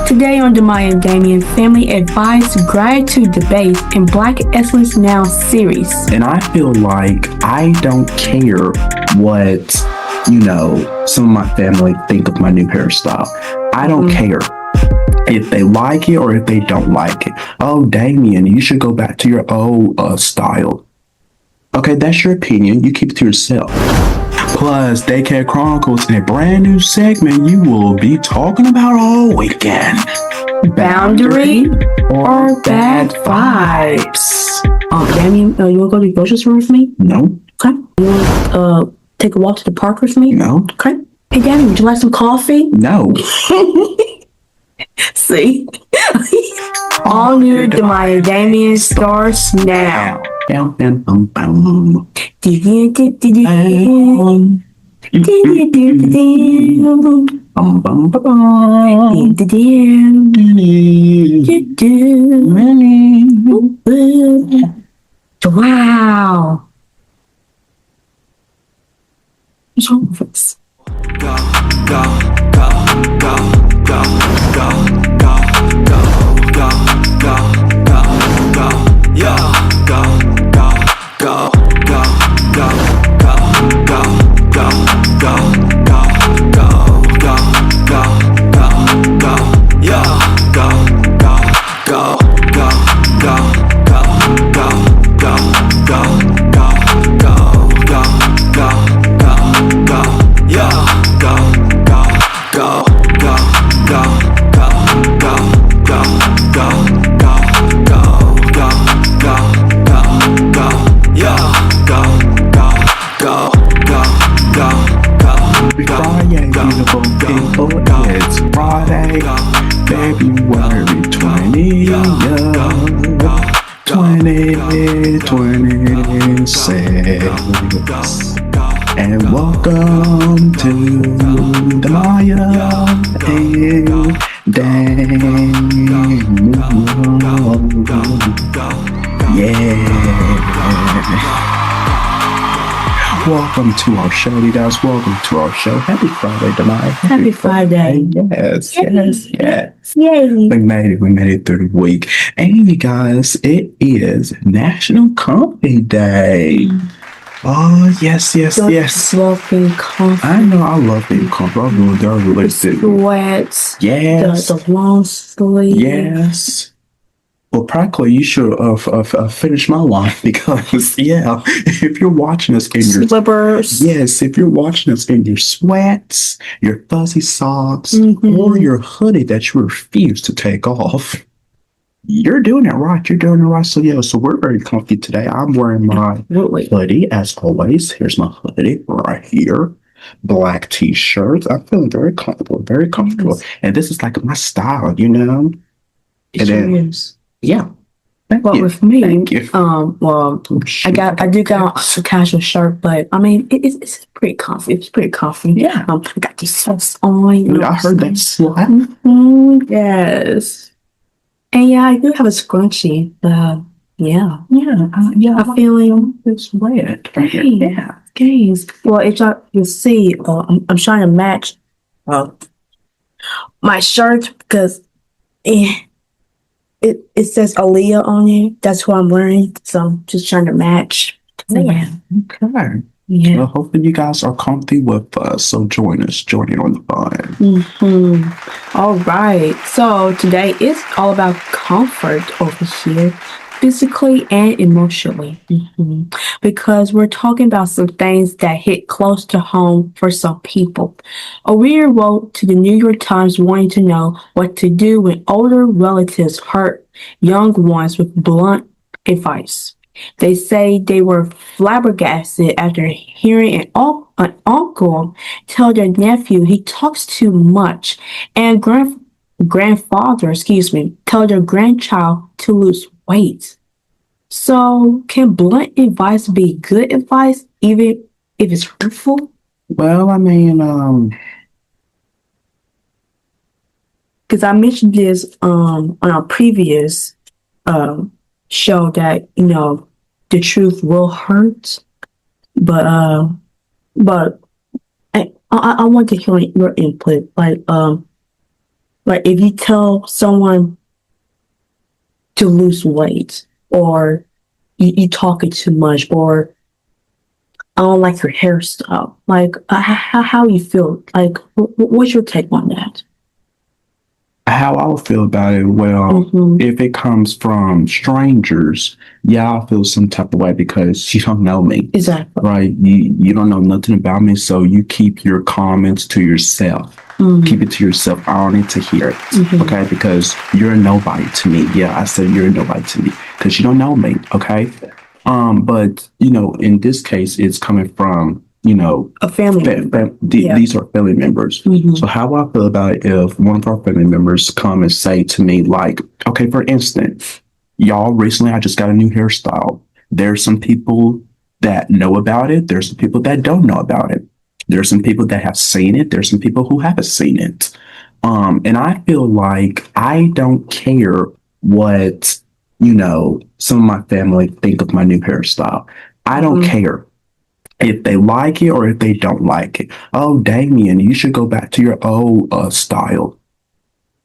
Today on Da'Maya Damian, Family Advice, Gratitude Debates, and Black Excellence Now series. And I feel like I don't care what, some of my family think of my new hairstyle. I don't care if they like it or if they don't like it. Oh, Damien, you should go back to your old style. Okay, that's your opinion. You keep it to yourself. Plus, Daycare Chronicles in a brand new segment you will be talking about all weekend. Boundary or bad vibes? Damien, you want to go to the grocery store with me? No. Okay. You want to take a walk to the park with me? No. Okay. Hey, Damien, would you like some coffee? No. See? All new Da'Maya Damian starts now. Bam, bam, bam, bam. Bum, bum, ba, Wow. What's wrong with us? Go, go, go, go, go, go, go, go, go, go, go, go, yo, go, go, go, go, go, go, go, go, go, go, go, go, go, go, go, yo, go, go, go, go, go, go, go, go, go, go, go, go, go, go, go, yo, go, go, go, go, go, go, go, go, go, go, go, go, go, go, go, yo, go, go, go, go, go, go. Friday, beautiful people, it's Friday, February 2026. And welcome to Da'Maya and Damian. Yeah. Welcome to our show, you guys. Welcome to our show. Happy Friday, Da'Maya. Happy Friday. Yes. Yay. We made it through the week. And you guys, it is National Coffee Day. Oh, yes. Love being comfy. I know, I love being comfy. I really do. Sweats. Yes. The long sleeve. Yes. Well, practically, you should finish my line because, if you're watching us in your slippers, if you're watching us in your sweats, your fuzzy socks, or your hoodie that you refuse to take off, you're doing it right. So we're very comfy today. I'm wearing my hoodie as always. Here's my hoodie right here. Black t-shirts. I'm feeling very comfortable, and this is like my style, It sure is. Yeah. With me, I do got a casual shirt, but I mean, it's pretty comfy. Yeah. I got these socks on. I heard that slap. Yes. And I do have a scrunchie. I feel it's red right here. Yeah. Games. Well, if you see, I'm trying to match my shirt because it says Aaliyah on it. That's what I'm wearing. So I'm just trying to match. Yeah. Okay. Yeah. Well, hoping you guys are comfy with us. So join in on the fun. All right. So today is all about comfort over here, physically and emotionally. Because we're talking about some things that hit close to home for some people. A reader wrote to the New York Times wanting to know what to do when older relatives hurt young ones with blunt advice. They say they were flabbergasted after hearing an uncle tell their nephew he talks too much and grandfather, tell their grandchild to lose weight. So, can blunt advice be good advice, even if it's hurtful? Well, I mean, because I mentioned this on our previous show that the truth will hurt, but I want to hear your input. Like Like if you tell someone to lose weight, or you talking too much, or I don't like your hairstyle. Like, how you feel? Like, what's your take on that? How I would feel about it, well, if it comes from strangers, yeah, I'll feel some type of way because you don't know me. Exactly. Right? You don't know nothing about me, so you keep your comments to yourself. Keep it to yourself. I don't need to hear it. Okay, because you're a nobody to me. Yeah, I said you're a nobody to me because you don't know me. Okay. But in this case, it's coming from A family member. Yeah. these are family members. So how I feel about it if one of our family members come and say to me, like, okay, for instance, y'all, recently I just got a new hairstyle. There's some people that know about it. There's some people that don't know about it. There's some people that have seen it. There's some people who haven't seen it. And I feel like I don't care what, some of my family think of my new hairstyle. I don't care if they like it or if they don't like it. Oh, Damien, you should go back to your old style.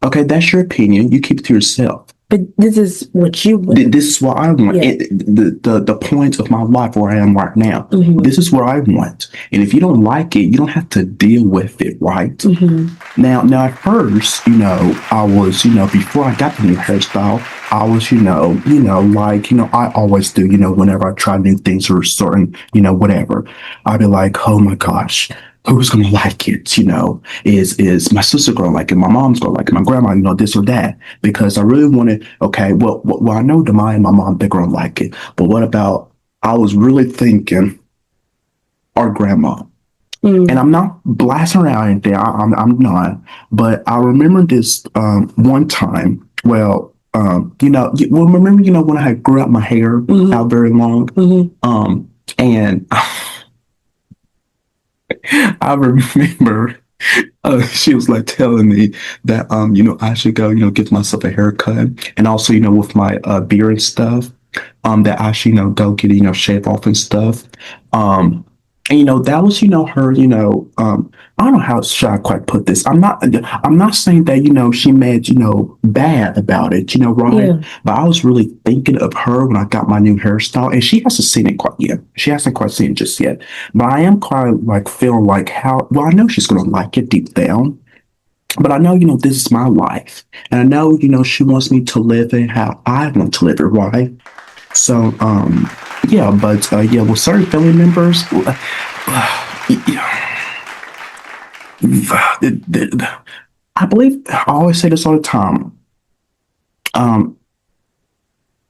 Okay, that's your opinion. You keep it to yourself. But this is what you want. This is what I want. Yeah. The point of my life where I am right now. This is what I want. And if you don't like it, you don't have to deal with it, right? Now at first, I was, before I got the new hairstyle, I was, I always do, whenever I try new things or certain, whatever, I'd be like, oh my gosh, who's gonna like it? Is my sister gonna like it? My mom's gonna like it? My grandma, this or that? Because I really wanted. Okay, well, I know Da'Maya and my mom, they're gonna like it. But what about? I was really thinking our grandma. And I'm not blasting her out anything. I'm not. But I remember this one time. Well, remember, when I had grew out my hair out very long. And I remember she was like telling me that I should go get myself a haircut, and also with my beard and stuff, that I should go get it shave off and stuff. And that was her, I don't know how should I quite put this. I'm not saying that she made bad about it, right? Yeah. But I was really thinking of her when I got my new hairstyle, and she hasn't seen it quite yet. She hasn't quite seen it just yet. But I am quite like feeling like how well, I know she's gonna like it deep down. But I know, this is my life. And I know, she wants me to live it how I want to live it, right? So, yeah, but yeah, with certain family members, I believe I always say this all the time.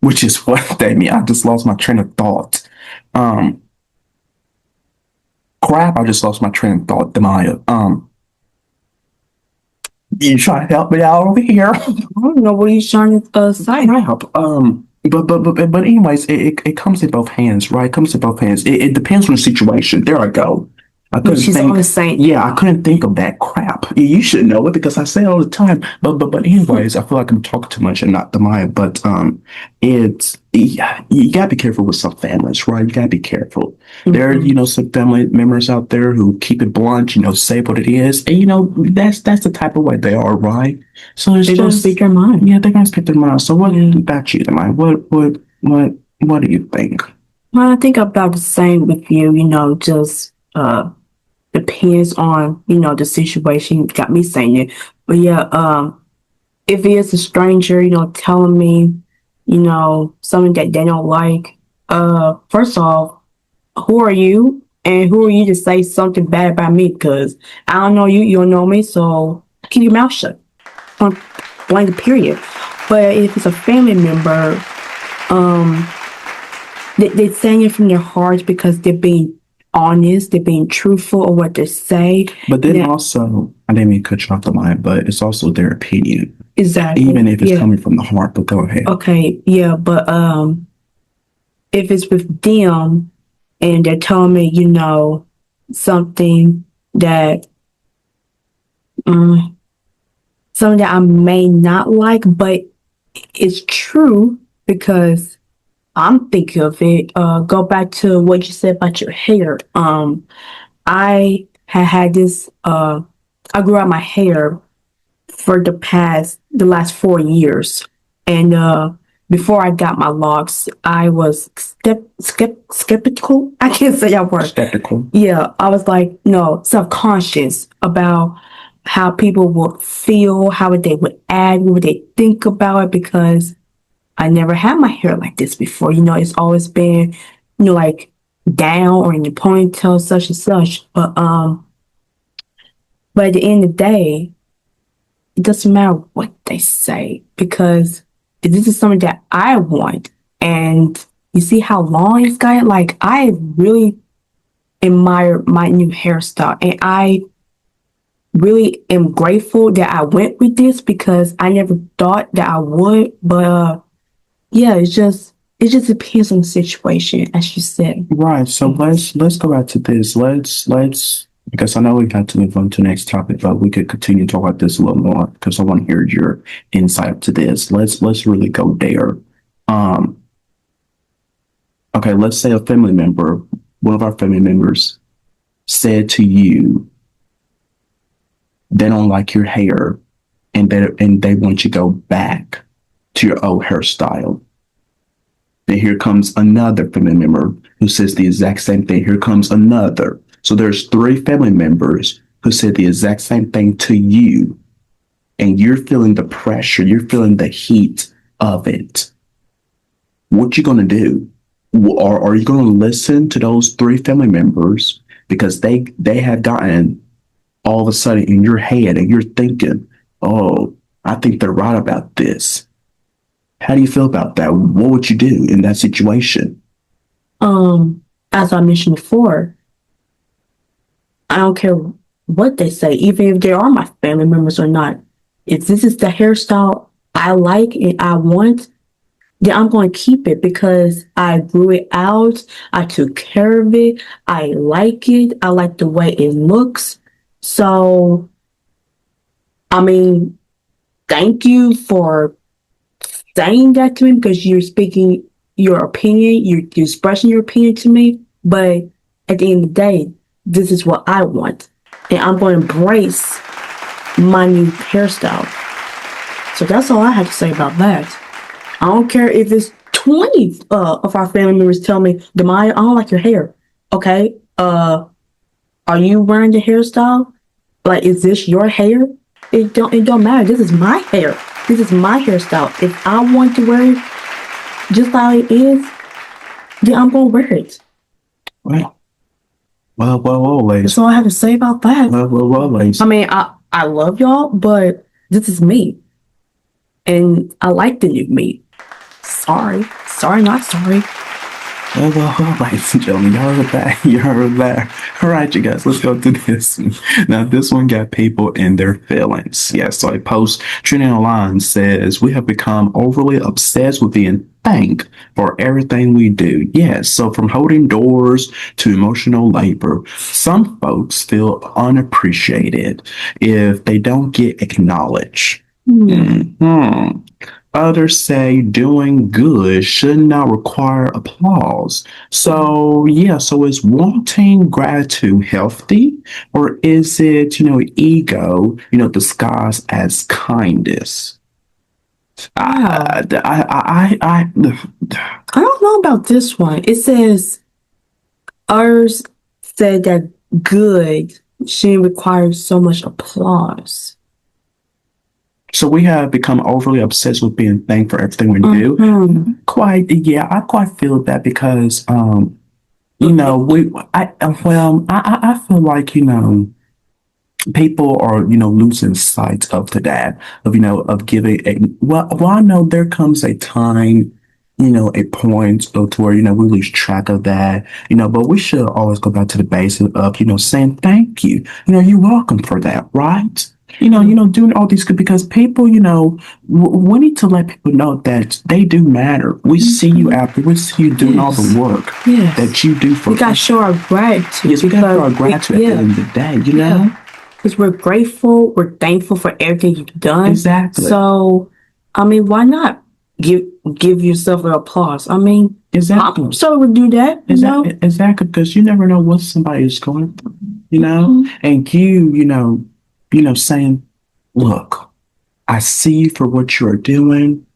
Which is what, Damien, I just lost my train of thought. Crap, I just lost my train of thought, Da'Maya. You trying to help me out over here? I don't know what he's trying to say. Help. But anyways, it comes in both hands, right? It comes in both hands. It depends on the situation. There I go. I couldn't She's think. always saying, Yeah, I couldn't think of that crap. You should know it because I say it all the time. But anyways, I feel like I'm talking too much and not the mind. But it's yeah, you gotta be careful with some families, right? You gotta be careful. There are some family members out there who keep it blunt, say what it is, and that's the type of way they are, right? So it's they don't just speak their mind. yeah, they're gonna speak their mind. So what about you, the mind? What do you think? Well, I think about the same with you. Just depends on the situation. Got me saying it, but yeah, if it's a stranger, telling me, something that they don't like, first off, who are you? And who are you to say something bad about me? Because I don't know you, you don't know me, so keep your mouth shut. Point blank period. But if it's a family member, they're saying it from their hearts because they're being honest, they're being truthful of what they say. But then also, I didn't mean to cut you off the line, but it's also their opinion. Exactly. Even if it's coming from the heart, but go ahead. Okay, yeah, but if it's with them and they're telling me, something that something that I may not like, but it's true because I'm thinking of it. Go back to what you said about your hair. I had this. I grew out my hair for the last 4 years. And before I got my locks, I was skeptical. I can't say that word. Skeptical. Yeah, I was like, no, subconscious about how people would feel, how they would act, what would they think about it, because I never had my hair like this before. It's always been, like down or in the ponytail, such and such. But at the end of the day, it doesn't matter what they say, because this is something that I want. And you see how long it's got? Like, I really admire my new hairstyle, and I really am grateful that I went with this, because I never thought that I would. But yeah, it just depends on the situation, as you said. Right. So let's go back to this. Let's because I know we got to move on to the next topic, but we could continue to talk about this a little more because I want to hear your insight to this. Let's really go there. Um, okay, let's say a family member, one of our family members said to you, they don't like your hair and they want you to go back to your old hairstyle. Then here comes another family member who says the exact same thing. Here comes another. So there's 3 family members who said the exact same thing to you. And you're feeling the pressure. You're feeling the heat of it. What you going to do? Or are you going to listen to those 3 family members because they have gotten all of a sudden in your head and you're thinking, oh, I think they're right about this. How do you feel about that? What would you do in that situation? As I mentioned before, I don't care what they say, even if they are my family members or not. If this is the hairstyle I like and I want, then I'm going to keep it because I grew it out. I took care of it. I like it. I like the way it looks. So, I mean, thank you for saying that to me, because you're speaking your opinion, you're expressing your opinion to me. But at the end of the day, this is what I want. And I'm going to embrace my new hairstyle. So that's all I have to say about that. I don't care if it's 20 of our family members tell me, Da'Maya, I don't like your hair. Okay, are you wearing the hairstyle? Like, is this your hair? It don't matter. This is my hair. This is my hairstyle. If I want to wear it just like it is, then I'm gonna wear it. Well, ladies. That's all I have to say about that. Well, ladies. I mean, I love y'all, but this is me. And I like the new me. Sorry, not sorry. Well, ladies and gentlemen, y'all heard that. You heard that. All right, you guys, let's go to this. Now, this one got people in their feelings. Yes, so a post trending online says, we have become overly obsessed with being thanked for everything we do. Yes, so from holding doors to emotional labor, some folks feel unappreciated if they don't get acknowledged. Mm-hmm. Others say doing good should not require applause. So, yeah, so is wanting gratitude healthy, or is it, ego, disguised as kindness? Wow. I don't know about this one. It says, others said that good shouldn't require so much applause. So we have become overly obsessed with being thanked for everything we do. I quite feel that because, I feel like, people are, losing sight of that, of giving I know there comes a time, a point to where, we lose track of that, but we should always go back to the basic of, saying thank you. You're welcome for that, right? Doing all these good, because people, we need to let people know that they do matter. We see you out there. We see you doing all the work that you do for us. We got to show our gratitude. Yes, we got to show our gratitude at the end of the day, Because we're grateful. We're thankful for everything you've done. Exactly. So, I mean, why not give yourself an applause? I mean, exactly. I'm sure we'll do that. Exactly, because you never know what somebody is going through, and you, saying, look, I see you for what you are doing.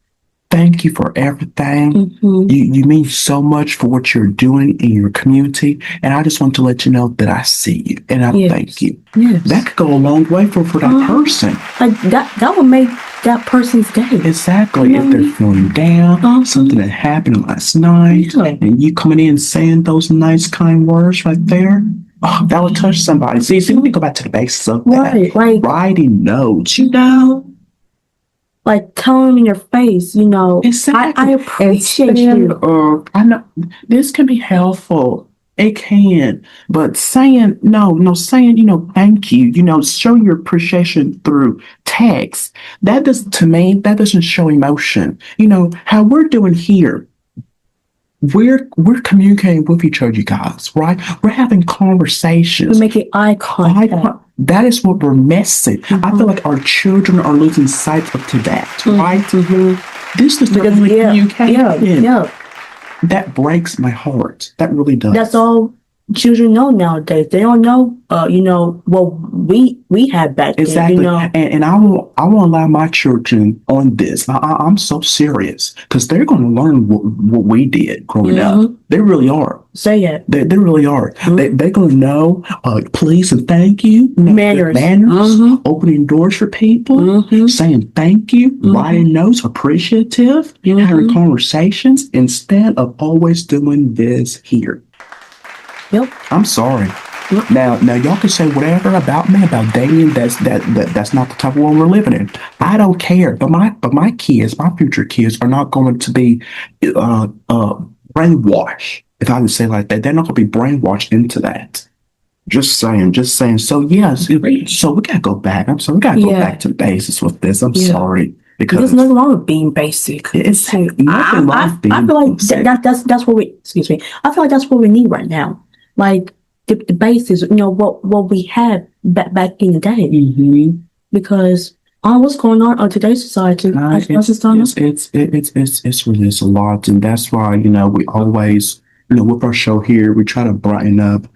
Thank you for everything. You mean so much for what you're doing in your community. And I just want to let you know that I see you and I thank you. Yes. That could go a long way for that person. Like that would make that person's day. Exactly. If they're feeling down, something that happened last night, and you coming in saying those nice, kind words right there, that would touch somebody. See, let me go back to the basics of that. Like writing notes, like telling them in your face, Exactly. I appreciate you. I know this can be helpful. It can, but saying saying, thank you, show your appreciation through text. To me, that doesn't show emotion. How we're doing here. We're communicating with each other, you guys, right? We're having conversations. We're making eye contact. That is what we're missing. I feel like our children are losing sight of to that, right? This is the only communication. That breaks my heart. That really does. That's all children know nowadays. They don't know, what we had back then. Exactly. And I won't allow my children on this. I'm so serious because they're going to learn what we did growing up. They really are. Say it. They really are. They're going to know please and thank you. Manners. Opening doors for people. Saying thank you. Writing notes. Appreciative. Having conversations instead of always doing this here. Yep. I'm sorry. Now y'all can say whatever about me, about Damian. That's not the type of world we're living in. I don't care. But my kids, my future kids, are not going to be brainwashed. If I can say it like that, they're not going to be brainwashed into that. Just saying. So yes, so we gotta go back. I'm sorry, we gotta go back to the basics with this. I'm sorry. Because there's nothing wrong with being basic. It's nothing wrong with being I feel like basic. that's what we. Excuse me. I feel like that's what we need right now. Like the basics, what we had back in the day. Because what's going on today's society? It's really a lot, and that's why we always with our show here we try to brighten up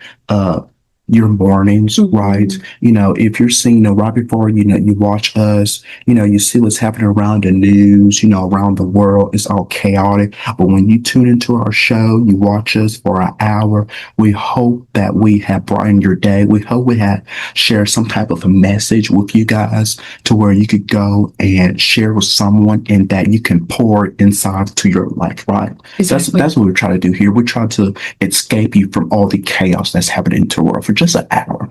your mornings, right? If you're seeing right before you watch us, you see what's happening around the news, around the world. It's all chaotic. But when you tune into our show, you watch us for an hour. We hope that we have brightened your day. We hope we have shared some type of a message with you guys to where you could go and share with someone and that you can pour inside to your life, right? Exactly. That's what we try to do here. We try to escape you from all the chaos that's happening in the world for just an hour.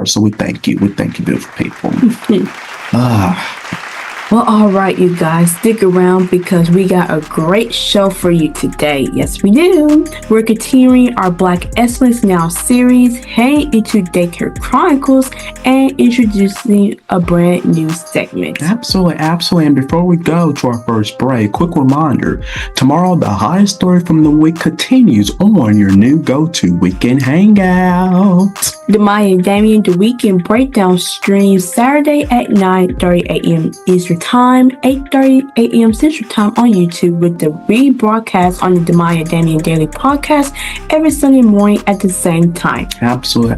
So we thank you. We thank you, beautiful people. Well, all right, you guys, stick around because we got a great show for you today. Yes, we do. We're continuing our Black Excellence Now series, heading into Daycare Chronicles and introducing a brand new segment. Absolutely. And before we go to our first break, quick reminder, tomorrow the highest story from the week continues on your new go-to weekend hangout. Da'Maya Damian, the Weekend Breakdown streams Saturday at 9:30 a.m. Eastern Time, 8:30 a.m. Central Time on YouTube, with the rebroadcast on the Da'Maya Damian Daily Podcast every Sunday morning at the same time. Absolutely.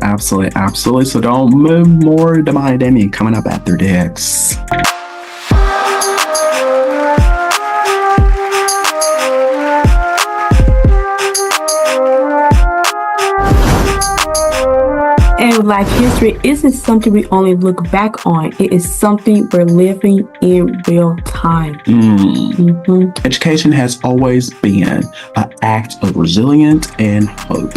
So don't move, more Da'Maya Damian coming up after this. And Black history isn't something we only look back on. It is something we're living in real time. Education has always been an act of resilience and hope.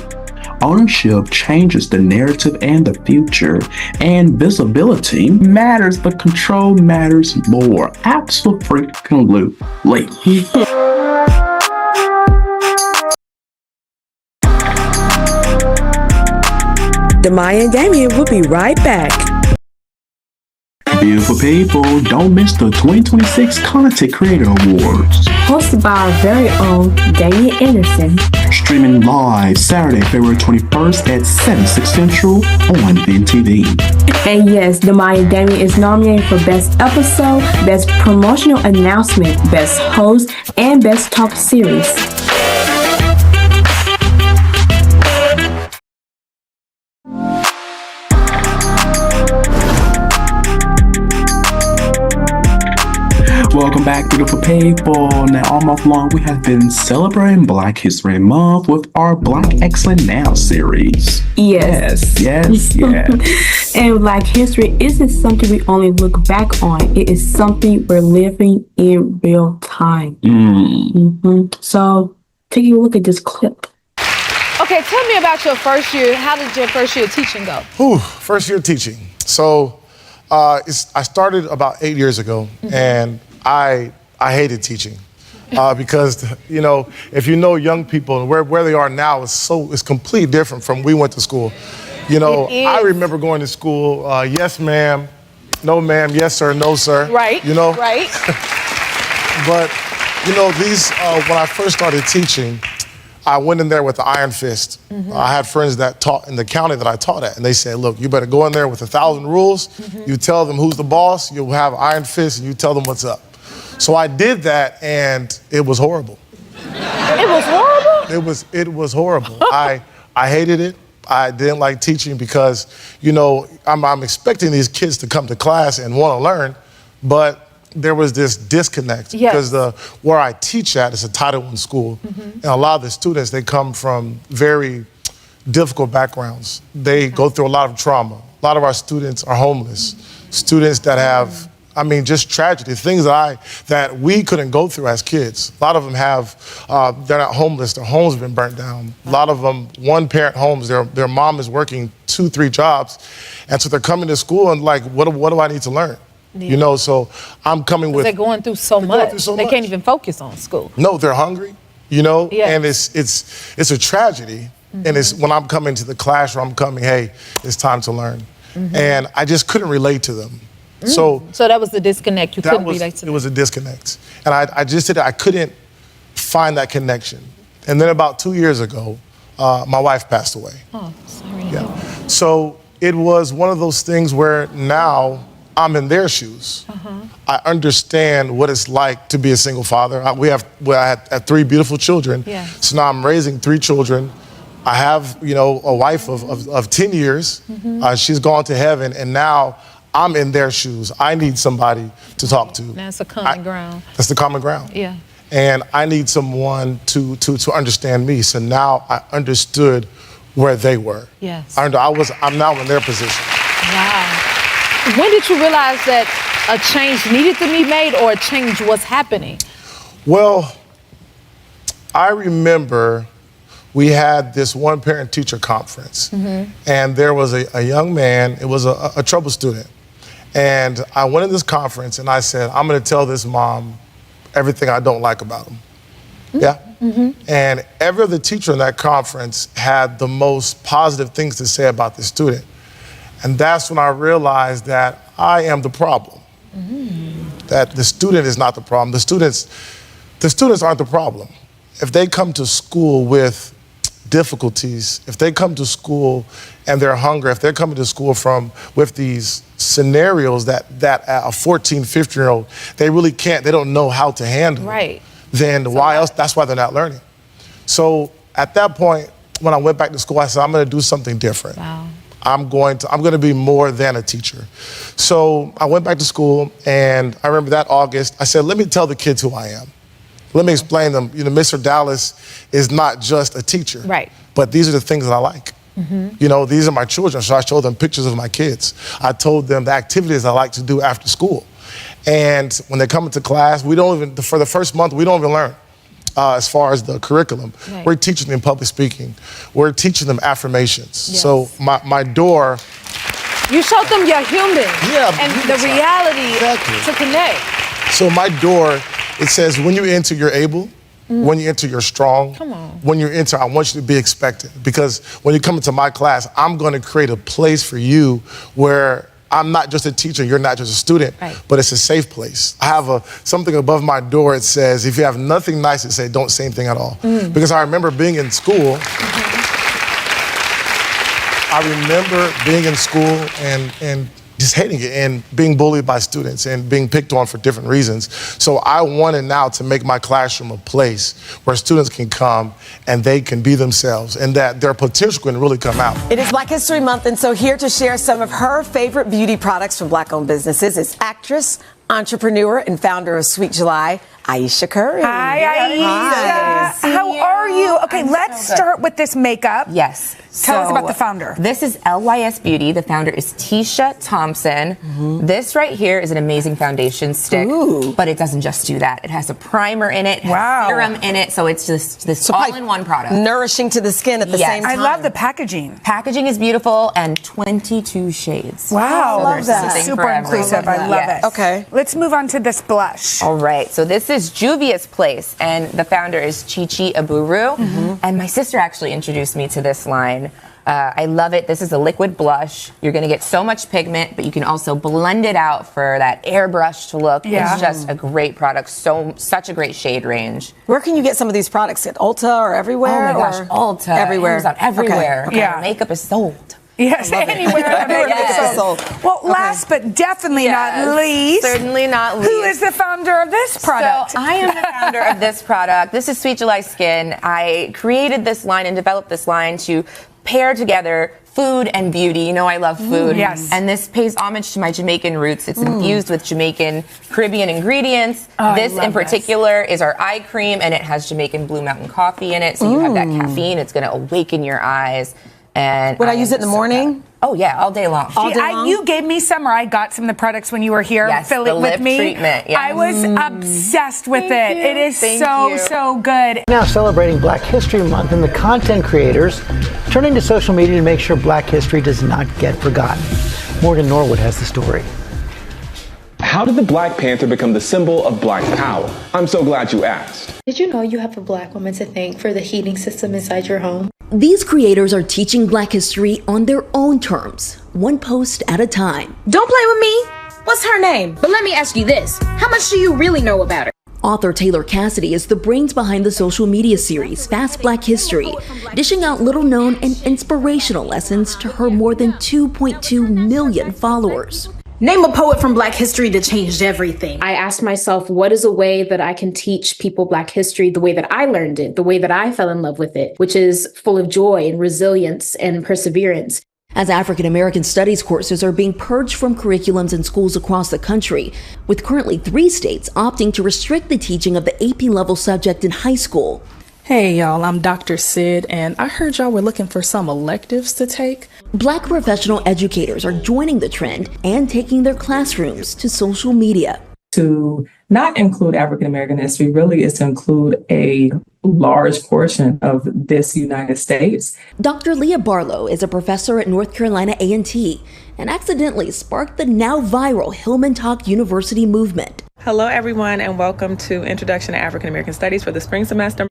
Ownership changes the narrative and the future, and visibility matters, but control matters more. Absolutely. Da'Maya Damian will be right back. Beautiful people, don't miss the 2026 Content Creator Awards. Hosted by our very own Damian Anderson. Streaming live Saturday, February 21st at 7/6 Central on VNTV. And yes, Da'Maya Damian is nominated for Best Episode, Best Promotional Announcement, Best Host, and Best Talk Series. welcome back, beautiful people. Now, all month long, we have been celebrating Black History Month with our Black Excellent Now series. Yes. Yes. And Black history isn't something we only look back on. It is something we're living in real time. So, taking a look at this clip. Okay, tell me about your first year. How did your first year of teaching go? First year teaching. So I started about 8 years ago, and I hated teaching because, you know, if you know young people and where they are now is completely different from we went to school. You know, I remember going to school, yes ma'am, no ma'am, yes sir, no sir. Right. You know? Right. But, you know, when I first started teaching, I went in there with the iron fist. I had friends that taught in the county that I taught at, and they said, look, you better go in there with 1,000 rules. You tell them who's the boss, you'll have iron fist, and you tell them what's up. So I did that, and it was horrible. It was horrible? It was horrible. I hated it. I didn't like teaching because, you know, I'm expecting these kids to come to class and want to learn, but there was this disconnect because where I teach at is a Title I school, and a lot of the students, they come from very difficult backgrounds. They go through a lot of trauma. A lot of our students are homeless. Students that have, I mean, just tragedy, things that we couldn't go through as kids. A lot of them they're not homeless, their homes have been burnt down. A lot of them, one-parent homes, their mom is working 2-3 jobs, and so they're coming to school and like, what do I need to learn? You know, so I'm coming with. They're going through so much. They can't even focus on school. No, they're hungry, you know, and it's a tragedy. And it's when I'm coming to the classroom, I'm coming, hey, it's time to learn. And I just couldn't relate to them. So that was the disconnect. You couldn't relate to them. It was a disconnect. And I just said I couldn't find that connection. And then about 2 years ago, my wife passed away. Oh, sorry. Yeah. So it was one of those things where now I'm in their shoes. I understand what it's like to be a single father. I had 3 beautiful children. Yeah. So now I'm raising 3 children. I have, you know, a wife of 10 years. She's gone to heaven, and now I'm in their shoes. I need somebody to talk to. That's a common ground. That's the common ground. Yeah. And I need someone to understand me. So now I understood where they were. Yes. I'm now in their position. Wow. When did you realize that a change needed to be made or a change was happening? Well, I remember we had this one parent-teacher conference, and there was a young man, it was a trouble student. And I went in this conference and I said, I'm gonna tell this mom everything I don't like about him. Yeah? And every other teacher in that conference had the most positive things to say about the student. And that's when I realized that I am the problem. That the student is not the problem. The students aren't the problem. If they come to school with difficulties, if they come to school and they're hungry, if they're coming to school with these scenarios that a 14, 15-year-old, they don't know how to handle. Right. Then why else? That's why they're not learning. So at that point, when I went back to school, I said, I'm gonna do something different. Wow. I'm going to be more than a teacher. So I went back to school, and I remember that August, I said, let me tell the kids who I am. Let me explain them. You know, Mr. Dallas is not just a teacher. Right. But these are the things that I like. You know, these are my children, so I showed them pictures of my kids. I told them the activities I like to do after school. And when they come into class, for the first month, we don't even learn. As far as the curriculum, we're teaching them public speaking. We're teaching them affirmations. Yes. So my door. You showed them you're human. Yeah, and the reality to connect. So my door, it says, when you enter, you're able. When you enter, you're strong. Come on. When you enter, I want you to be expected. Because when you come into my class, I'm going to create a place for you where I'm not just a teacher, you're not just a student, but it's a safe place. I have something above my door. It says, if you have nothing nice to say, don't say anything at all. Because I remember being in school. I remember being in school and just hating it and being bullied by students and being picked on for different reasons. So I wanted now to make my classroom a place where students can come and they can be themselves and that their potential can really come out. It is Black History Month, and so here to share some of her favorite beauty products from Black-owned businesses is actress entrepreneur and founder of Sweet July, Aisha Curry. Hi, Aisha. How are you? Okay, let's start with this makeup. Yes. Tell us about the founder. This is LYS Beauty. The founder is Tisha Thompson. This right here is an amazing foundation stick, but it doesn't just do that. It has a primer in it, has serum in it, so it's just this all-in-one product. Nourishing to the skin at the same time. I love the packaging. Packaging is beautiful and 22 shades. Wow, So love there's that. something Super for everyone. inclusive. I love Yes. it. Okay. Let's move on to this blush. All right, so this is Juvia's Place, and the founder is Chichi Aburu. And my sister actually introduced me to this line. I love it. This is a liquid blush. You're going to get so much pigment, but you can also blend it out for that airbrushed look. Yeah. It's just a great product. Such a great shade range. Where can you get some of these products? At Ulta or everywhere? Oh my gosh, or Ulta, everywhere. Amazon, everywhere. Okay. Yeah. Makeup is sold. Yes, anywhere. Yes. Well, last but definitely not least, Certainly not least. who is the founder of this product? So I am the founder of this product. This is Sweet July Skin. I created this line and developed this line to pair together food and beauty. You know I love food. Yes. And this pays homage to my Jamaican roots. It's infused with Jamaican Caribbean ingredients. This in particular is our eye cream, and it has Jamaican Blue Mountain coffee in it. So you have that caffeine. It's going to awaken your eyes. And Would I use it in the morning? Oh yeah, all day long. You gave me some, or I got some of the products when you were here. Yes, Fill the it with lip me. treatment, yes. I was obsessed with it. It is Thank you. so good. Now celebrating Black History Month, and the content creators turning to social media to make sure Black history does not get forgotten. Morgan Norwood has the story. How did the Black Panther become the symbol of Black power? I'm so glad you asked. Did you know you have a Black woman to thank for the heating system inside your home? These creators are teaching Black history on their own terms, one post at a time. Don't play with me. What's her name? But let me ask you this. How much do you really know about her? Author Taylor Cassidy is the brains behind the social media series Fast Black History, dishing out little-known and inspirational lessons to her more than 2.2 million followers. Name a poet from Black history that changed everything. I asked myself, what is a way that I can teach people Black history the way that I learned it, the way that I fell in love with it, which is full of joy and resilience and perseverance. As African American studies courses are being purged from curriculums in schools across the country, with currently 3 states opting to restrict the teaching of the AP level subject in high school. Hey y'all, I'm Dr. Sid, and I heard y'all were looking for some electives to take. Black professional educators are joining the trend and taking their classrooms to social media. To not include African American history really is to include a large portion of this United States. Dr. Leah Barlow is a professor at North Carolina A&T and accidentally sparked the now viral Hillman Talk University movement. Hello everyone, and welcome to Introduction to African American Studies for the spring semester.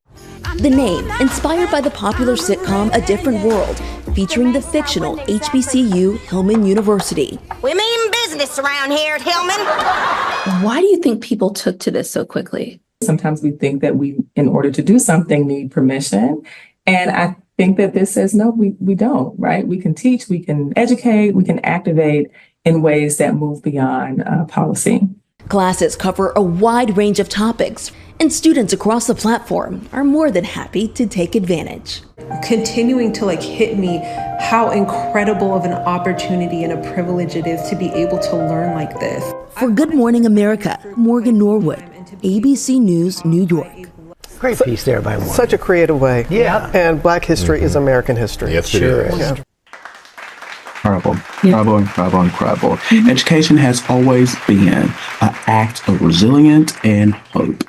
The name, inspired by the popular sitcom A Different World, featuring the fictional HBCU Hillman University. We mean business around here at Hillman. Why do you think people took to this so quickly? Sometimes we think that we, in order to do something, need permission. And I think that this says, no, we don't, right? We can teach, we can educate, we can activate in ways that move beyond policy. Classes cover a wide range of topics, and students across the platform are more than happy to take advantage. Continuing to hit me how incredible of an opportunity and a privilege it is to be able to learn like this. For Good Morning America, Morgan Norwood, ABC News, New York. Great piece there by Morgan. Such a creative way. Yeah. And Black history is American history. Yes, it sure is. Yeah. Incredible. Education has always been an act of resilience and hope.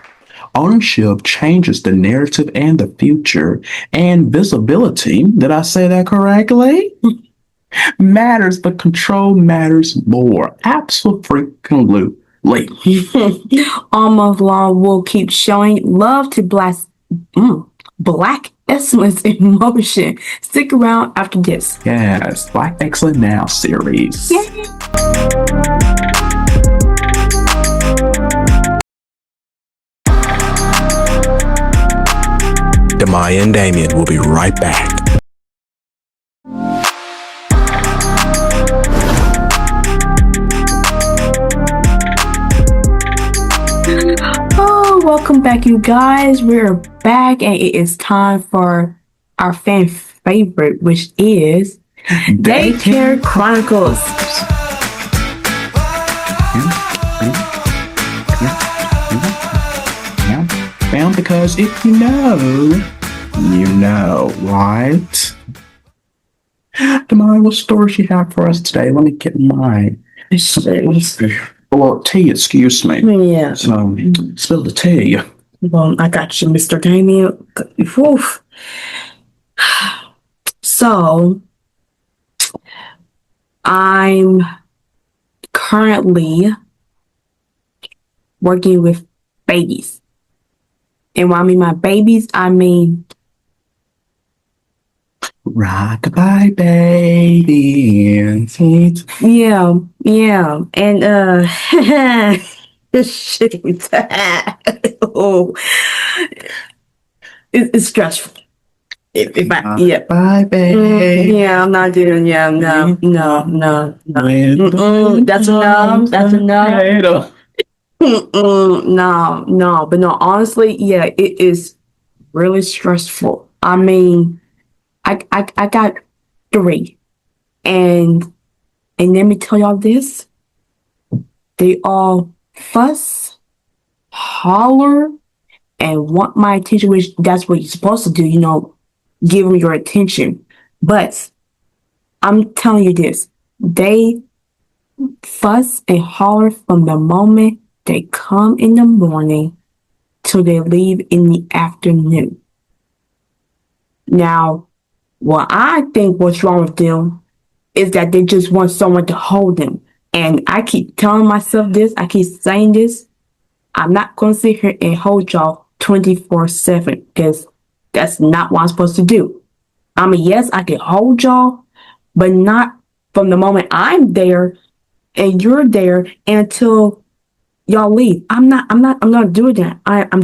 Ownership changes the narrative and the future, and visibility, did I say that correctly? Matters, but control matters more. Absolutely. Almost Long will keep showing love to Black excellence in motion. Stick around after this. Yes, Black Excellent Now series. Yay. Da'Maya Damian will be right back. Oh, welcome back, you guys. We're back, and it is time for our fan favorite, which is Daycare Chronicles. Because if you know, right? Da'Maya, what story she have for us today? Let me get mine. Let's see. Well, tea, excuse me. Yeah. So, spill the tea. Well, I got you, Mr. Damian. Woof. So, I'm currently working with babies. And when I mean my babies, I mean Rock-a-bye baby. yeah. And shit. Oh, it's stressful. If I Bye, baby. yeah, I'm not doing no. That's enough. That's enough. No, but no, honestly, yeah, it is really stressful. I mean, I got three, and let me tell y'all this: they all fuss, holler, and want my attention, which that's what you're supposed to do, give them your attention. But I'm telling you this: they fuss and holler from the moment they come in the morning till they leave in the afternoon. Now, what I think what's wrong with them is that they just want someone to hold them. And I keep telling myself this, I keep saying this. I'm not going to sit here and hold y'all 24/7 because that's not what I'm supposed to do. I mean, yes, I can hold y'all, but not from the moment I'm there and you're there until y'all leave. I'm not doing that. I'm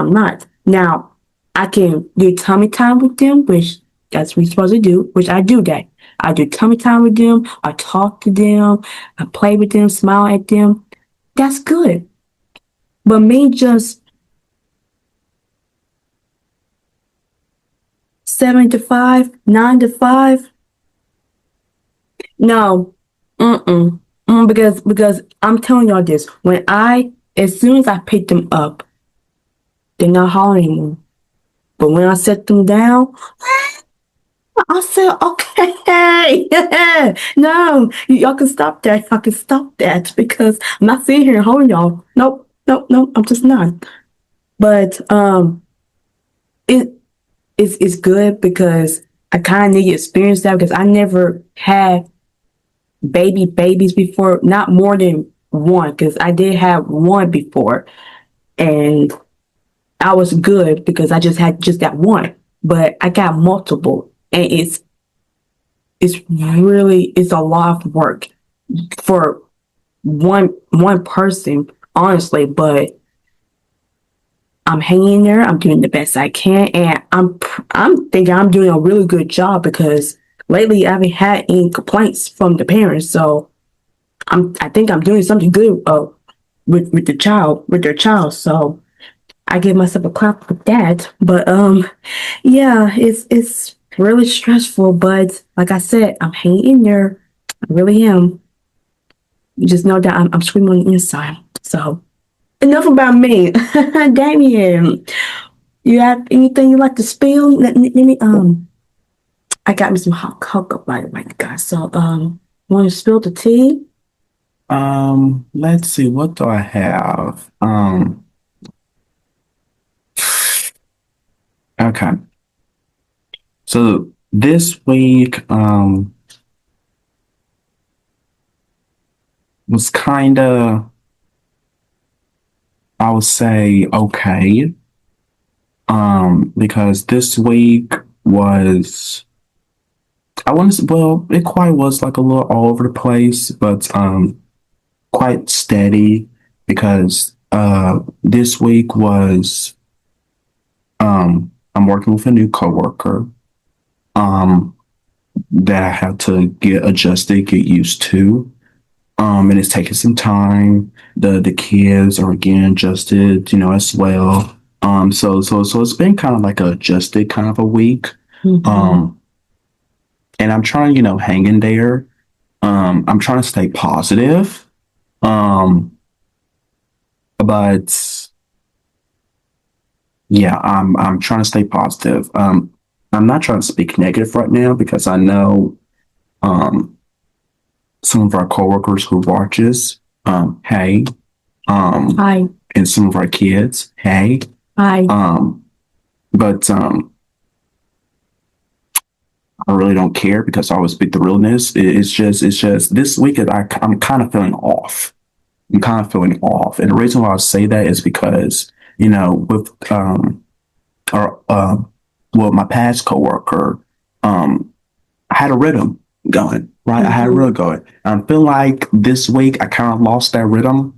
not. Now, I can do tummy time with them, which that's what we're supposed to do, which I do that. I do tummy time with them. I talk to them. I play with them, smile at them. That's good. But me just 7 to 5, 9 to 5, no. Because I'm telling y'all this, as soon as I pick them up, they're not hollering anymore. But when I set them down, I said, okay, no, y'all can stop that. Y'all can stop that because I'm not sitting here and holding y'all. Nope, I'm just not. But it's good because I kind of need to experience that because I never had babies before, not more than one, because I did have one before, and I was good because I just had just that one, but I got multiple, and it's a lot of work for one person, honestly, but I'm hanging there. I'm doing the best I can, and I'm thinking I'm doing a really good job because lately I haven't had any complaints from the parents. So I think I'm doing something good with their child. So I give myself a clap with that. But yeah, it's really stressful. But like I said, I'm hanging in there. I really am. You just know that I'm screaming on the inside. So enough about me. Damien, you have anything you'd like to spill? Let me I got me some hot cocoa right guys. So want to spill the tea? Let's see, what do I have? Okay. So this week was kind of, I would say, okay. Because this week was, I want to, well, it quite was like a little all over the place, but quite steady because this week was I'm working with a new coworker that I have to get adjusted, get used to. And it's taking some time. The kids are getting adjusted, as well. So it's been kind of like a adjusted kind of a week. And I'm trying, hang in there. I'm trying to stay positive. But Yeah, I'm trying to stay positive. I'm not trying to speak negative right now because I know some of our coworkers who watches, hey, Hi. and some of our kids, hey, Hi. but I really don't care because I always speak the realness. It's just this week I'm kind of feeling off. I'm kind of feeling off, and the reason why I say that is because with our well, my past coworker, I had a rhythm going, right? I had a rhythm going. I feel like this week I kind of lost that rhythm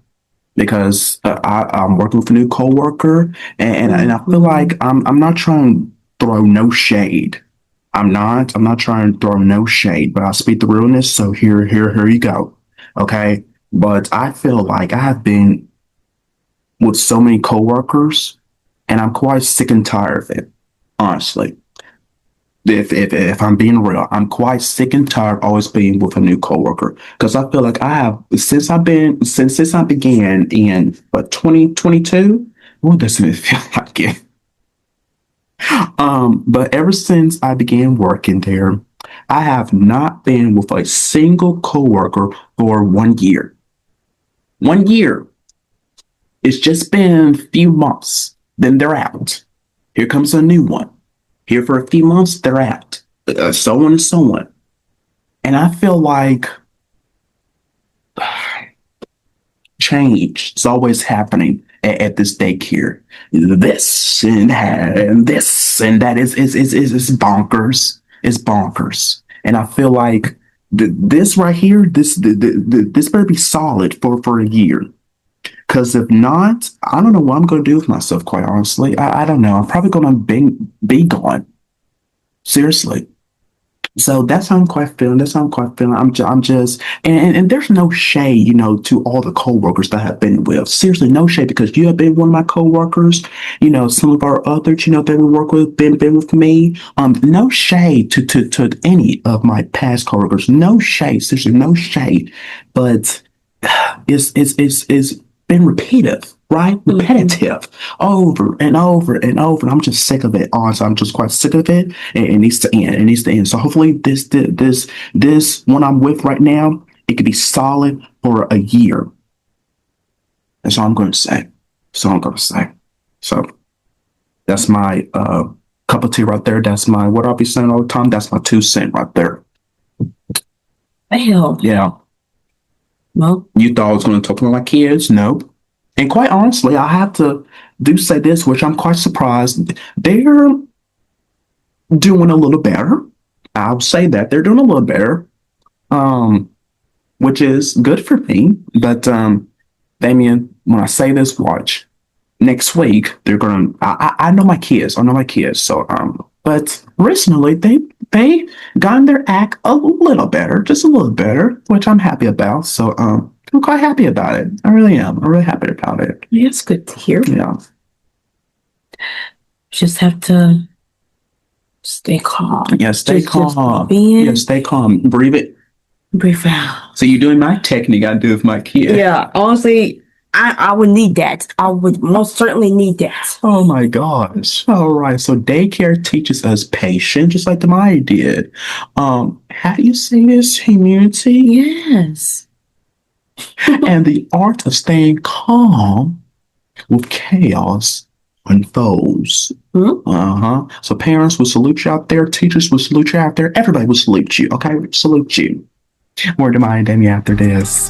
because I'm working with a new coworker, and I feel like I'm not trying to throw no shade. I'm not trying to throw no shade, but I speak the realness. So here you go. Okay. But I feel like I have been with so many coworkers and I'm quite sick and tired of it, honestly. If I'm being real, I'm quite sick and tired always being with a new coworker because I feel like I have since I began in 2022. Well, doesn't it feel like it? But ever since I began working there, I have not been with a single coworker for 1 year. 1 year. It's just been a few months. Then they're out. Here comes a new one. Here for a few months, they're out. So on and so on. And I feel like change is always happening at this daycare. This and that and this and that is bonkers. It's bonkers. And I feel like this right here, this better be solid for a year. Because if not, I don't know what I'm going to do with myself, quite honestly. I don't know. I'm probably going to be gone. Seriously. So that's how I'm quite feeling. That's how I'm quite feeling. I'm just, and there's no shade, to all the coworkers that I have been with. Seriously, no shade because you have been one of my coworkers. Some of our others, that we work with, been with me. No shade to any of my past coworkers. No shade. Seriously, no shade. But it's been repetitive, right? Repetitive over and over and over. And I'm just sick of it. Honestly, I'm just quite sick of it. And it needs to end. It needs to end. So hopefully this one I'm with right now, it could be solid for a year. That's all I'm going to say. So that's my cup of tea right there. That's my what I'll be saying all the time. That's my 2 cents right there. Damn. Yeah. Well, you thought I was going to talk about my kids? Nope. And quite honestly, I have to say this, which I'm quite surprised. They're doing a little better. I'll say that they're doing a little better, which is good for me. But Damian, when I say this, watch. Next week they're gonna. I know my kids. So but recently they gotten their act a little better, just a little better, which I'm happy about. So I'm quite happy about it. I really am. I'm really happy about it. Yeah, it's good to hear. Yeah. Just have to stay calm. Yeah, stay calm. Yeah, stay calm. Breathe it. Breathe out. So you're doing my technique I do with my kids. Yeah, honestly, I would need that. I would most certainly need that. Oh my gosh. All right. So daycare teaches us patience, just like Da'Maya did. How do you say this? Humility? Yes. And the art of staying calm with chaos unfolds. So parents will salute you out there, teachers will salute you out there, everybody will salute you. Okay, salute you. More Da'Maya Damian after this.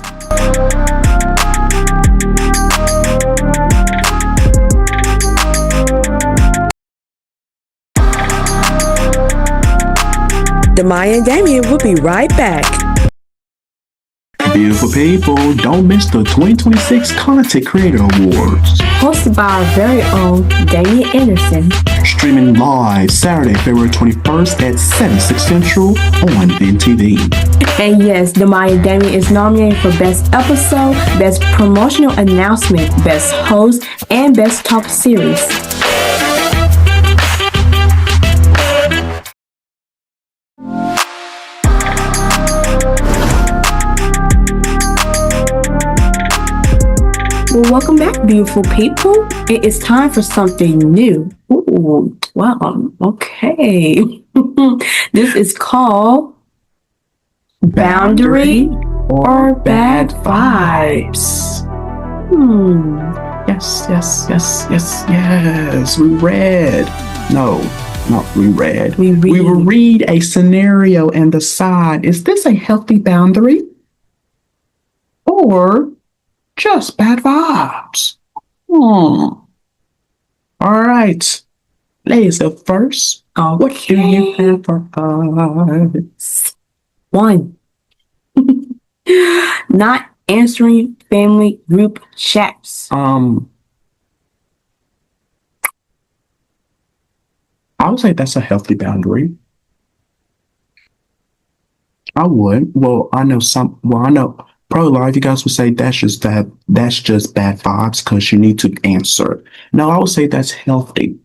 Da'Maya Damian will be right back. Beautiful people, don't miss the 2026 Content Creator Awards. Hosted by our very own Damian Anderson. Streaming live Saturday, February 21st at 7/6 Central on NTV. And yes, Da'Maya Damian is nominated for Best Episode, Best Promotional Announcement, Best Host, and Best Talk Series. Well, welcome back, beautiful people. It is time for something new. Ooh, wow, okay. This is called Boundary or Bad Vibes. Yes. We read. No, not we read. We will read a scenario and decide, is this a healthy boundary or just bad vibes? All right. Ladies go first. What do you have for us? 1. Not answering family group chats. I would say that's a healthy boundary. I would. Well, I know probably a lot of you guys would say that's just bad vibes because you need to answer. No, I would say that's healthy.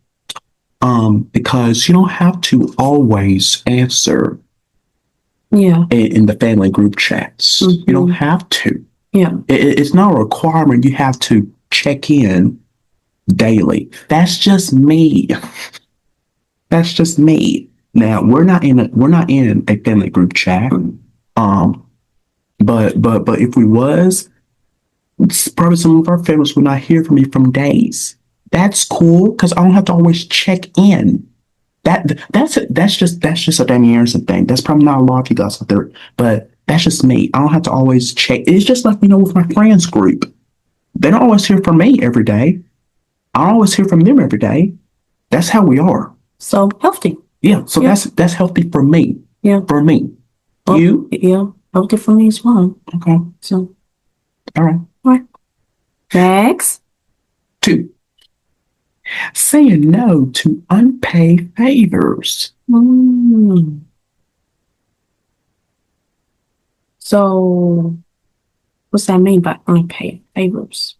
Because you don't have to always answer in the family group chats. You don't have to. Yeah. It's not a requirement. You have to check in daily. That's just me. That's just me. Now we're not in a family group chat. But if we was, probably some of our families would not hear from me from days. That's cool because I don't have to always check in. That's just a Damian thing. That's probably not a lot of you guys out there, but that's just me. I don't have to always check. It's just like with my friends group. They don't always hear from me every day. I don't always hear from them every day. That's how we are. So healthy. Yeah. So that's healthy for me. Yeah. For me. Oh, you? Yeah. Healthy for me as well. Okay. So. All right. Next. 2. Saying no to unpaid favors. So, what's that mean by unpaid favors?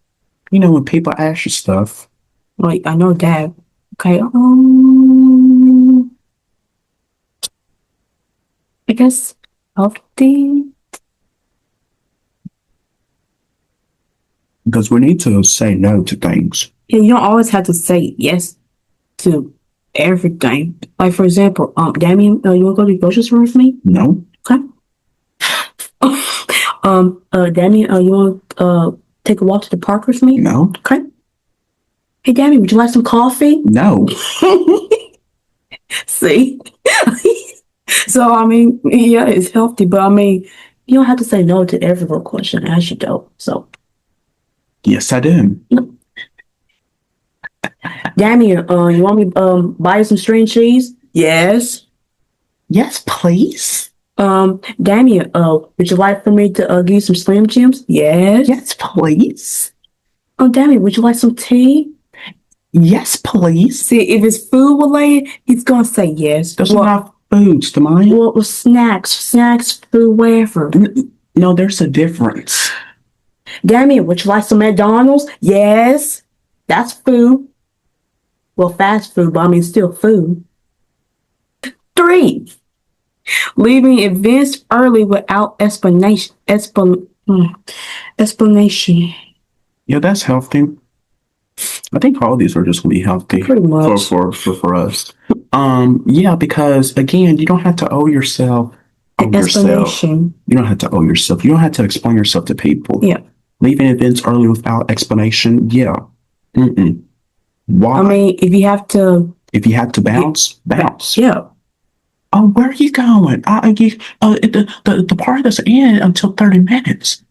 When people ask you stuff. Like, I know that. Okay. I guess healthy. Because we need to say no to things. Yeah, you don't always have to say yes to everything. Like, for example, Damian, you want to go to the grocery store with me? No. Okay. Damian, you want to take a walk to the park with me? No. Okay. Hey, Damian, would you like some coffee? No. See? So, yeah, it's healthy, but you don't have to say no to every little question as you do. So. Yes, I do. Damian, you want me to buy you some string cheese? Yes. Yes, please. Damian, would you like for me to give you some Slim Jims? Yes. Yes, please. Damian, would you like some tea? Yes, please. See, if it's food related, he's gonna say yes. Those are not foods, Da'Maya. Well, snacks, food, whatever. No, there's a difference. Damian, would you like some McDonald's? Yes. That's food. Well, fast food, but still food. 3. Leaving events early without explanation. Yeah, that's healthy. I think all these are just going to be healthy. Pretty much. For us. Yeah, because again, you don't have to owe yourself. Explanation. You don't have to owe yourself. You don't have to explain yourself to people. Yeah. Leaving events early without explanation. Yeah. Why? If you have to bounce. Yeah. Oh, where are you going? The party doesn't end until 30 minutes.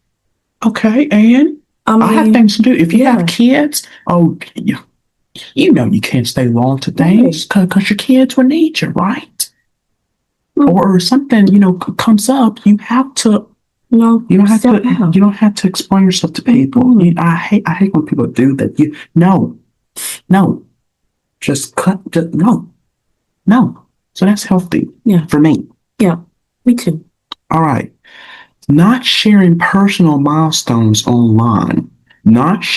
Okay, and I have things to do. If you have kids, you can't stay long to things because your kids will need you, right? Or something, comes up, you have to. You don't have to explain yourself to people. I hate when people do that. No. Just no. So that's healthy. Yeah. For me. Yeah. Me too. All right. Not sharing personal milestones online. That's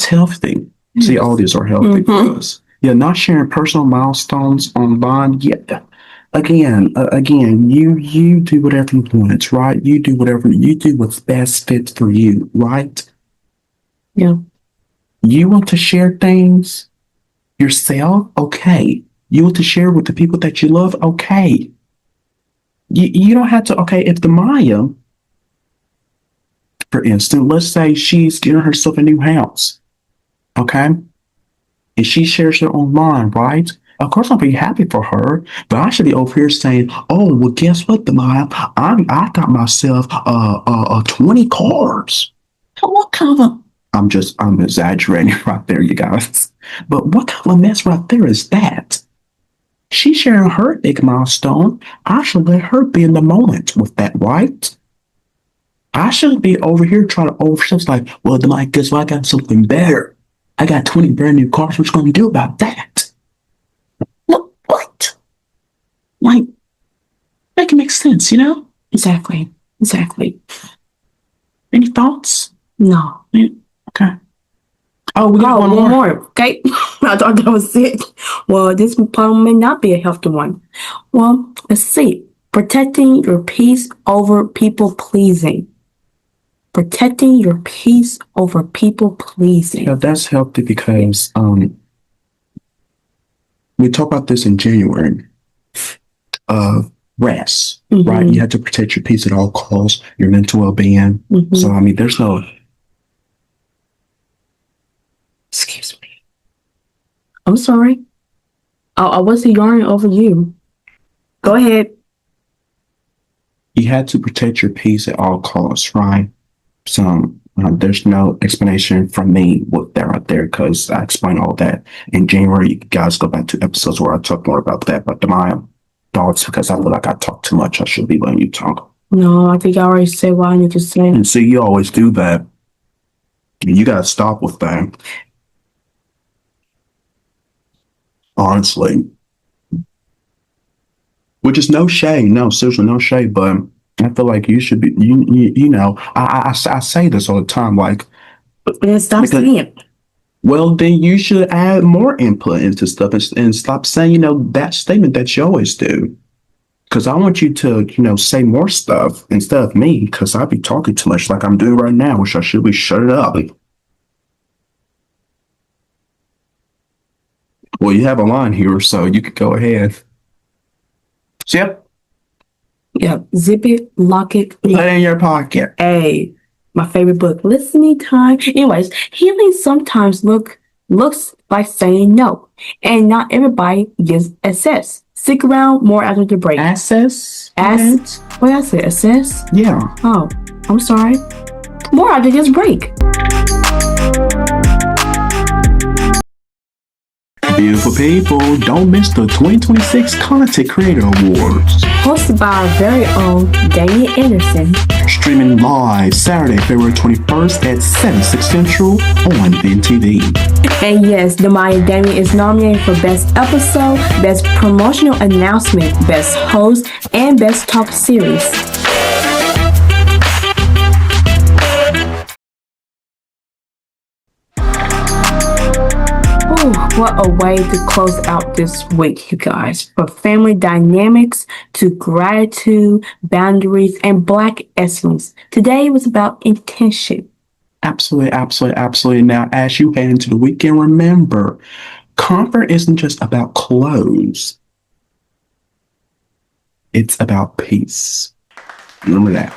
healthy. Yes. See, all these are healthy for us. Yeah, not sharing personal milestones online. Yeah. again, you do whatever you want, right? You do what's best fits for you, right? Yeah. You want to share things yourself, okay. You want to share with the people that you love, okay. You don't have to. Okay, if Da'Maya, for instance, let's say she's getting herself a new house, okay, and she shares it online, right? Of course, I'll be happy for her, but I should be over here saying, "Oh, well, guess what, Da'Maya? I got myself 20 cars. What kind of I'm exaggerating right there, you guys. But what kind of mess right there is that? She's sharing her big milestone. I should let her be in the moment with that, right? I shouldn't be over here trying to overshadow like, well, Da'Maya, guess what? I got something better. I got 20 brand new cars. What you gonna do about that? What? Like, make it make sense, you know? Exactly. Any thoughts? No. Okay. Oh, we got one more. Okay. I thought that was it. Well, this problem may not be a healthy one. Well, let's see. Protecting your peace over people pleasing. Protecting your peace over people pleasing. Yeah, that's healthy because we talked about this in January. Rest, right? You have to protect your peace at all costs, your mental well-being. So, I mean, there's no... Excuse me. I'm sorry. I wasn't yarning over you. Go ahead. You had to protect your peace at all costs, right? So there's no explanation from me with that right there because I explained all that in January. You guys go back to episodes where I talk more about that. But my thoughts, because I feel like I talk too much, I should be letting you talk. No, I think I already said what I need to say. And see, you always do that. You gotta stop with that. Honestly. Which is no shade. No, seriously, no shade. But I feel like you should be, you know, I say this all the time. Like, then stop saying it. Well, then you should add more input into stuff and stop saying, you know, that statement that you always do. Because I want you to, you know, say more stuff instead of me, because I be talking too much like I'm doing right now, which I should be shut it up. Well, you have a line here, so you could go ahead. Yep. Yeah, zip it, lock it. Put it in your pocket. Hey, my favorite book, listening time. Anyways, healing sometimes looks like saying no, and not everybody gives access. Stick around more after the break. Access? What did I say? Access? Yeah. Oh, I'm sorry. More after this break. Beautiful people, don't miss the 2026 Content Creator Awards. Hosted by our very own Damian Anderson. Streaming live Saturday, February 21st at 7/6 Central on VinTV. And yes, Da'Maya Damian is nominated for Best Episode, Best Promotional Announcement, Best Host, and Best Talk Series. What a way to close out this week, you guys. From family dynamics to gratitude, boundaries, and Black excellence. Today was about intention. Absolutely. Now, as you head into the weekend, remember, comfort isn't just about clothes. It's about peace. Remember that.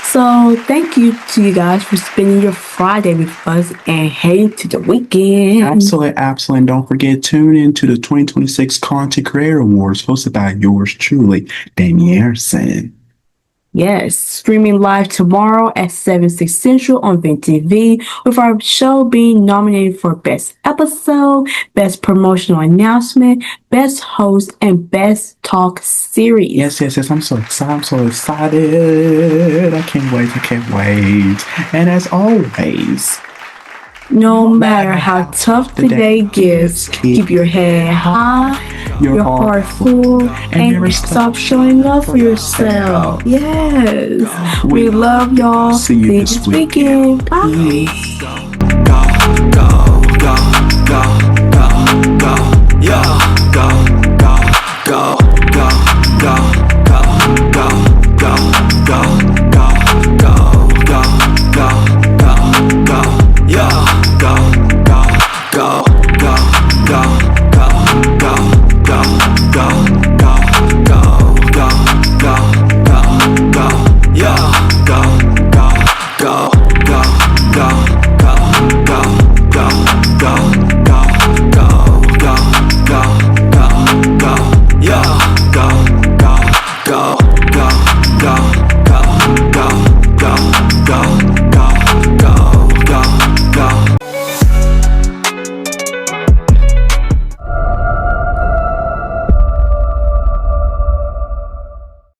So thank you to you guys for spending your Friday with us and heading to the weekend. Absolutely. And don't forget, tune in to the 2026 Content Creator Awards hosted by yours truly, Damian Anderson. Yes, streaming live tomorrow at 7/6 Central on VinTV, with our show being nominated for Best Episode, Best Promotional Announcement, Best Host, and Best Talk Series. Yes. I'm so excited. I can't wait. And as always, no matter how tough the day gets, keep your head high, your heart full, and never stop showing up for yourself. Yes. We love y'all. See you this weekend. Bye. Go, go.